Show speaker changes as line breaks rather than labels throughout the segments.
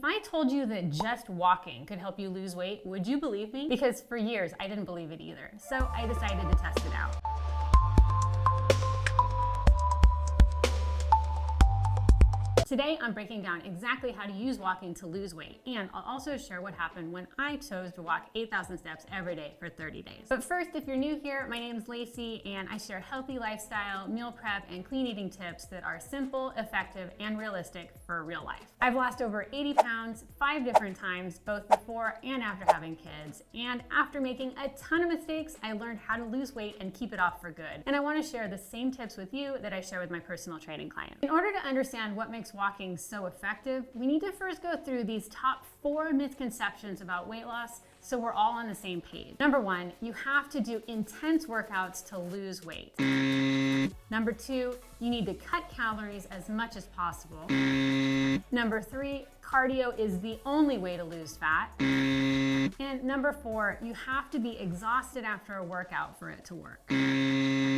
If I told you that just walking could help you lose weight, would you believe me? Because for years, I didn't believe it either. So I decided to test it out. Today, I'm breaking down exactly how to use walking to lose weight, and I'll also share what happened when I chose to walk 8,000 steps every day for 30 days. But first, if you're new here, my name's Lacey, and I share healthy lifestyle, meal prep, and clean eating tips that are simple, effective, and realistic for real life. I've lost over 80 pounds 5 different times, both before and after having kids, and after making a ton of mistakes, I learned how to lose weight and keep it off for good. And I want to share the same tips with you that I share with my personal training clients. In order to understand what makes walking so effective, we need to first go through these top 4 misconceptions about weight loss so we're all on the same page. Number 1, you have to do intense workouts to lose weight. Number 2, you need to cut calories as much as possible. Number 3, cardio is the only way to lose fat. And number 4, you have to be exhausted after a workout for it to work.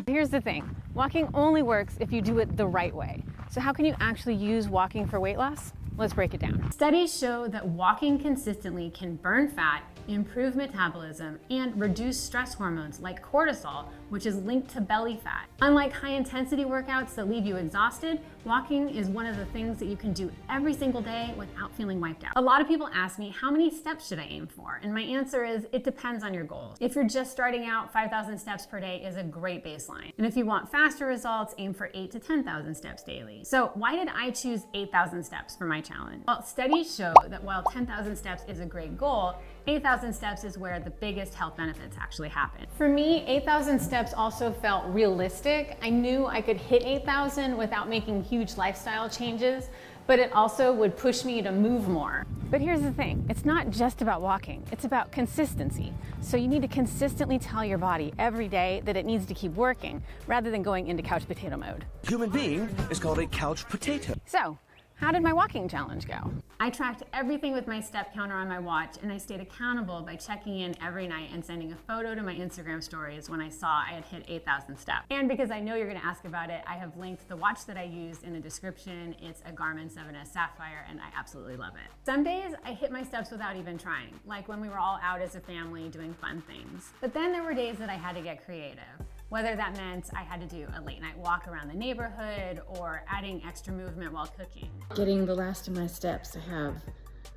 Here's the thing, walking only works if you do it the right way. So how can you actually use walking for weight loss? Let's break it down.
Studies show that walking consistently can burn fat, improve metabolism, and reduce stress hormones like cortisol, which is linked to belly fat. Unlike high-intensity workouts that leave you exhausted, walking is one of the things that you can do every single day without feeling wiped out. A lot of people ask me, how many steps should I aim for? And my answer is, it depends on your goals. If you're just starting out, 5,000 steps per day is a great baseline. And if you want faster results, aim for 8 to 10,000 steps daily. So why did I choose 8,000 steps for my challenge? Well, studies show that while 10,000 steps is a great goal, 8,000 steps is where the biggest health benefits actually happen. For me, 8,000 steps also felt realistic. I knew I could hit 8,000 without making huge lifestyle changes, but it also would push me to move more.
But here's the thing, it's not just about walking, it's about consistency. So you need to consistently tell your body every day that it needs to keep working rather than going into couch potato mode.
Human being is called a couch potato.
So, how did my walking challenge go?
I tracked everything with my step counter on my watch, and I stayed accountable by checking in every night and sending a photo to my Instagram stories when I saw I had hit 8,000 steps. And because I know you're gonna ask about it, I have linked the watch that I used in the description. It's a Garmin 7S Sapphire, and I absolutely love it. Some days I hit my steps without even trying, like when we were all out as a family doing fun things. But then there were days that I had to get creative. Whether that meant I had to do a late night walk around the neighborhood or adding extra movement while cooking.
Getting the last of my steps. I have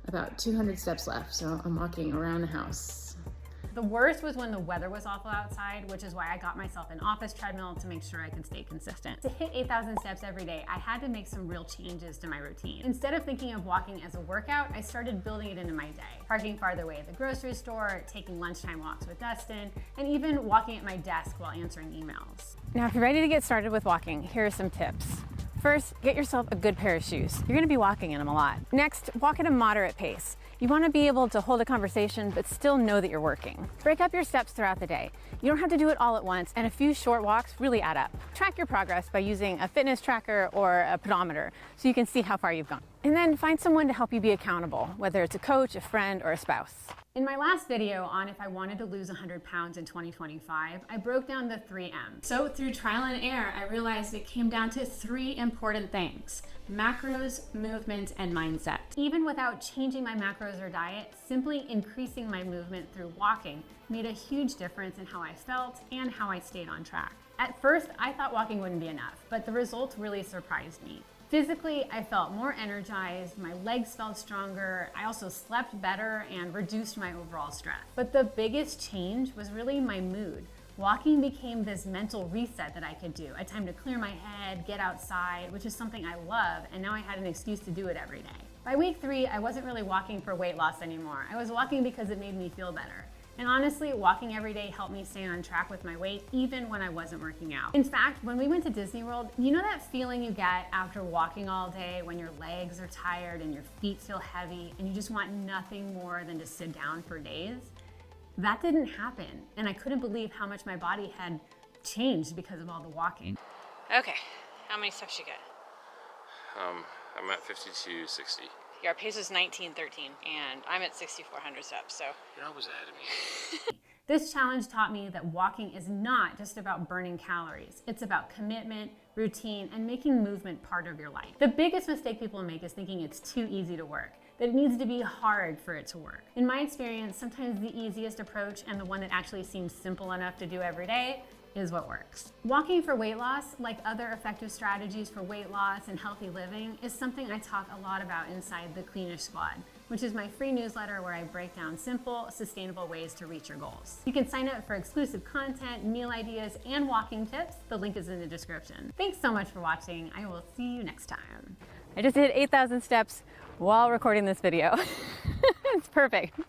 about 200 steps left, so I'm walking around the house.
The worst was when the weather was awful outside, which is why I got myself an office treadmill to make sure I could stay consistent. To hit 8,000 steps every day, I had to make some real changes to my routine. Instead of thinking of walking as a workout, I started building it into my day. Parking farther away at the grocery store, taking lunchtime walks with Dustin, and even walking at my desk while answering emails.
Now, if you're ready to get started with walking, here are some tips. First, get yourself a good pair of shoes. You're gonna be walking in them a lot. Next, walk at a moderate pace. You wanna be able to hold a conversation, but still know that you're working. Break up your steps throughout the day. You don't have to do it all at once, and a few short walks really add up. Track your progress by using a fitness tracker or a pedometer so you can see how far you've gone. And then find someone to help you be accountable, whether it's a coach, a friend, or a spouse.
In my last video on if I wanted to lose 100 pounds in 2025, I broke down the 3 M's. So through trial and error, I realized it came down to 3 important things: macros, movement, and mindset. Even without changing my macros or diet, simply increasing my movement through walking made a huge difference in how I felt and how I stayed on track. At first, I thought walking wouldn't be enough, but the results really surprised me. Physically, I felt more energized, my legs felt stronger, I also slept better and reduced my overall stress. But the biggest change was really my mood. Walking became this mental reset that I could do, a time to clear my head, get outside, which is something I love, and now I had an excuse to do it every day. By week 3, I wasn't really walking for weight loss anymore. I was walking because it made me feel better. And honestly, walking every day helped me stay on track with my weight, even when I wasn't working out. In fact, when we went to Disney World, you know that feeling you get after walking all day when your legs are tired and your feet feel heavy and you just want nothing more than to sit down for days? That didn't happen, and I couldn't believe how much my body had changed because of all the walking.
Okay, how many steps you get?
I'm at 5260.
Your pace is 1913, and I'm at 6,400 steps, so.
You're always ahead of me.
This challenge taught me that walking is not just about burning calories. It's about commitment, routine, and making movement part of your life. The biggest mistake people make is thinking it's too easy to work. that it needs to be hard for it to work. In my experience, sometimes the easiest approach and the one that actually seems simple enough to do every day is what works. Walking for weight loss, like other effective strategies for weight loss and healthy living, is something I talk a lot about inside the Cleanish Squad, which is my free newsletter where I break down simple, sustainable ways to reach your goals. You can sign up for exclusive content, meal ideas, and walking tips. The link is in the description. Thanks so much for watching. I will see you next time.
I just did 8,000 steps while recording this video. It's perfect.